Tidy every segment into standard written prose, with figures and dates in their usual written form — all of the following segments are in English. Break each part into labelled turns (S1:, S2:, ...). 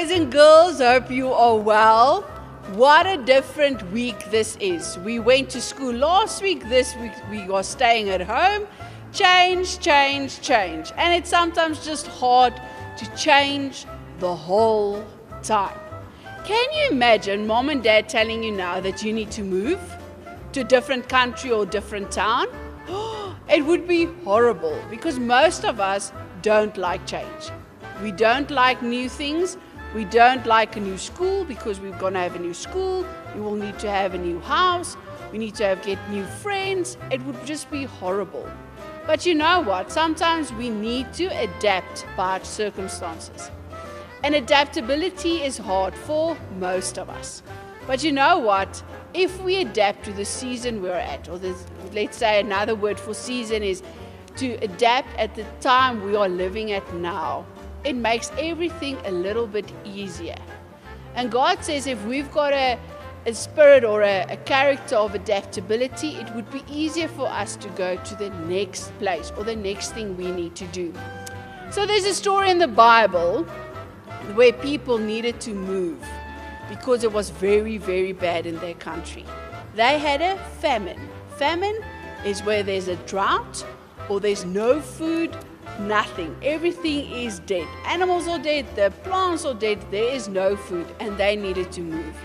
S1: boys and girls, hope you are well. What a different week this is. We went to school last week. This week we are staying at home. Change, change, change. And it's sometimes just hard to change the whole time. Can you imagine mom and dad telling you now that you need to move to a different country or different town? It would be horrible because most of us don't like change. We don't like new things. We don't like a new school because we're going to have a new school. We will need to have a new house. We need to get new friends. It would just be horrible. But you know what? Sometimes we need to adapt by circumstances. And adaptability is hard for most of us. But you know what? If we adapt to the season we're at, or let's say another word for season is to adapt at the time we are living at now, it makes everything a little bit easier. And God says if we've got a spirit or a character of adaptability, it would be easier for us to go to the next place or the next thing we need to do. So there's a story in the Bible where people needed to move because it was very, very bad in their country. They had a famine. Famine is where there's a drought or there's no food, nothing. Everything is dead. Animals are dead, the plants are dead, there is no food, and they needed to move.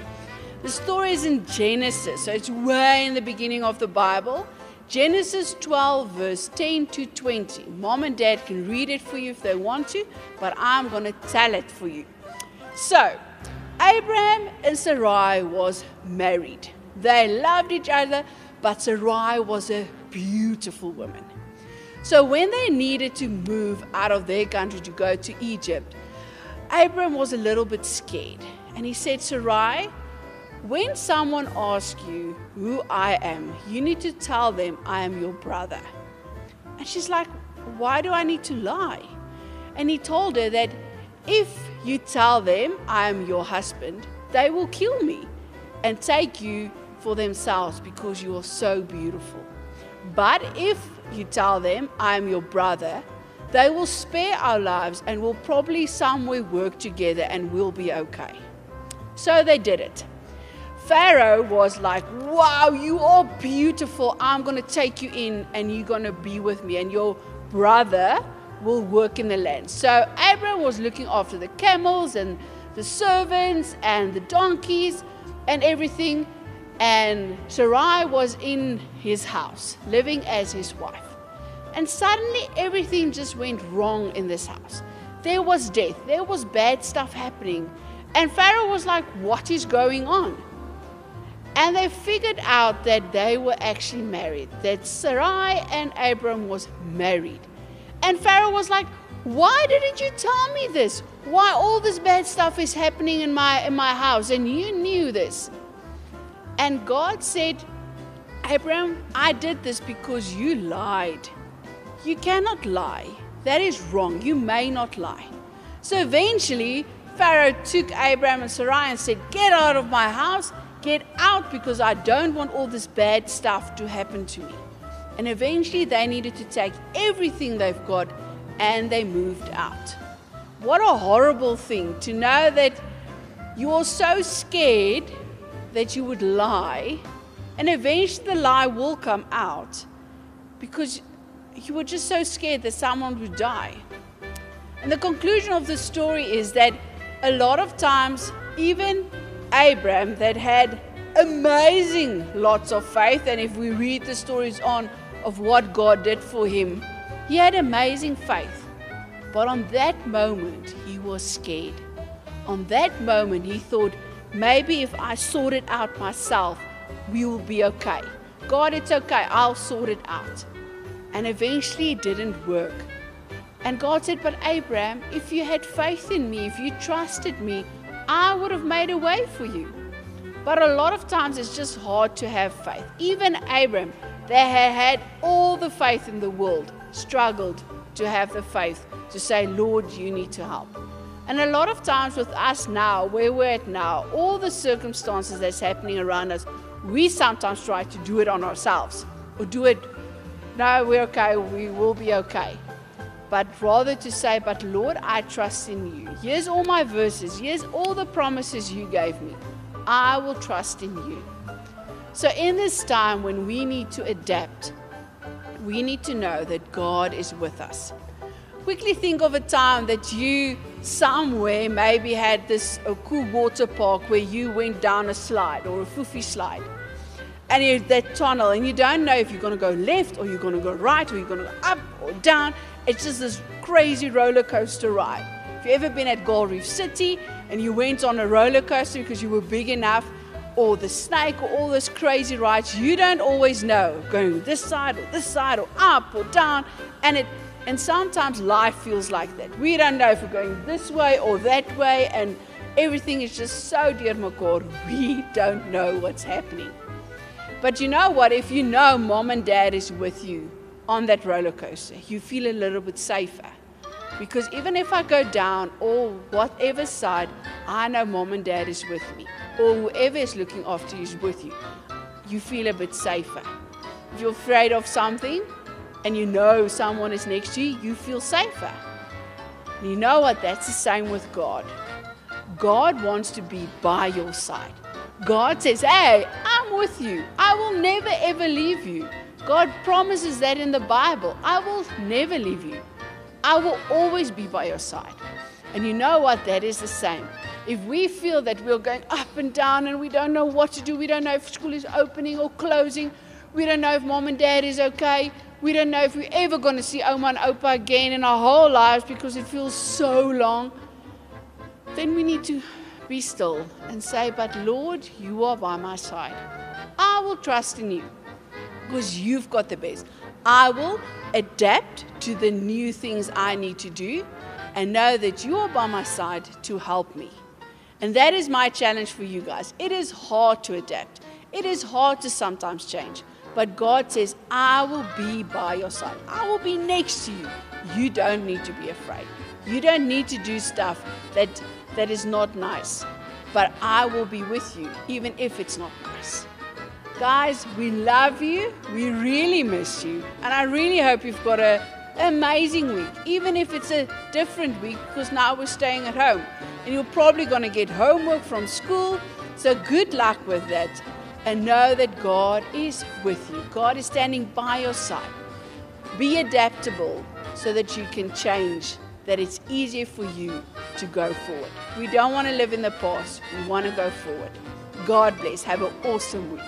S1: The story is in Genesis, so it's way in the beginning of the Bible. Genesis 12 verse 10 to 20. Mom and dad can read it for you if they want to, but I'm going to tell it for you. So, Abram and Sarai was married. They loved each other, but Sarai was a beautiful woman. So when they needed to move out of their country to go to Egypt, Abram was a little bit scared. And he said, Sarai, when someone asks you who I am, you need to tell them I am your brother. And she's like, why do I need to lie? And he told her that if you tell them I am your husband, they will kill me and take you for themselves because you are so beautiful. But if you tell them I am your brother, they will spare our lives and will probably somewhere work together and we'll be okay. So they did it. Pharaoh was like, wow, you are beautiful. I'm going to take you in and you're going to be with me and your brother will work in the land. So Abram was looking after the camels and the servants and the donkeys and everything. And Sarai was in his house, living as his wife. And suddenly everything just went wrong in this house. There was death. There was bad stuff happening. And Pharaoh was like, what is going on? And they figured out that they were actually married, that Sarai and Abram was married. And Pharaoh was like, why didn't you tell me this? Why all this bad stuff is happening in my house and you knew this? And God said, Abram, I did this because you lied. You cannot lie. That is wrong. You may not lie. So eventually, Pharaoh took Abram and Sarai and said, get out of my house. Get out because I don't want all this bad stuff to happen to me. And eventually they needed to take everything they've got and they moved out. What a horrible thing to know that you are so scared that you would lie and eventually the lie will come out because you were just so scared that someone would die. And the conclusion of the story is that a lot of times even Abram that had amazing lots of faith, and if we read the stories on of what God did for him, he had amazing faith. But on that moment, he was scared. On that moment, he thought, maybe if I sort it out myself, we will be okay. God, it's okay, I'll sort it out. And eventually it didn't work. And God said, but Abram, if you had faith in me, if you trusted me, I would have made a way for you. But a lot of times it's just hard to have faith. Even Abram, that had all the faith in the world, struggled to have the faith to say, Lord, you need to help. And a lot of times with us now, where we're at now, all the circumstances that's happening around us, we sometimes try to do it on ourselves. Or do it, no, we're okay, we will be okay. but rather to say, but Lord, I trust in you. Here's all my verses. Here's all the promises you gave me. I will trust in you. So in this time when we need to adapt, we need to know that God is with us. Quickly think of a time that you somewhere maybe had this a cool water park where you went down a slide or a foofy slide. And you're that tunnel, and you don't know if you're going to go left or you're going to go right or you're going to go up or down. It's just this crazy roller coaster ride. If you've ever been at Gold Reef City and you went on a roller coaster because you were big enough, or the snake or all those crazy rides, you don't always know going this side or up or down. And sometimes life feels like that. We don't know if we're going this way or that way, and everything is just so dear mekaar. We don't know what's happening. But you know what? If you know mom and dad is with you on that roller coaster, you feel a little bit safer. Because even if I go down or whatever side, I know mom and dad is with me. Or whoever is looking after you is with you. You feel a bit safer. If you're afraid of something and you know someone is next to you, you feel safer. And you know what? That's the same with God. God wants to be by your side. God says, hey, I'm with you. I will never ever leave you. God promises that in the Bible. I will never leave you. I will always be by your side. And you know what? That is the same. If we feel that we're going up and down and we don't know what to do, we don't know if school is opening or closing, we don't know if mom and dad is okay, we don't know if we're ever going to see Oma and Opa again in our whole lives because it feels so long, then we need to be still and say, but Lord, you are by my side. I will trust in you because you've got the best. I will adapt to the new things I need to do and know that you are by my side to help me. And that is my challenge for you guys. It is hard to adapt. It is hard to sometimes change. But God says, I will be by your side. I will be next to you. You don't need to be afraid. You don't need to do stuff that is not nice. But I will be with you, even if it's not nice. Guys, we love you. We really miss you. And I really hope you've got an amazing week, even if it's a different week, because now we're staying at home. And you're probably going to get homework from school. So good luck with that. And know that God is with you. God is standing by your side. Be adaptable so that you can change, that it's easier for you to go forward. We don't want to live in the past. We want to go forward. God bless. Have an awesome week.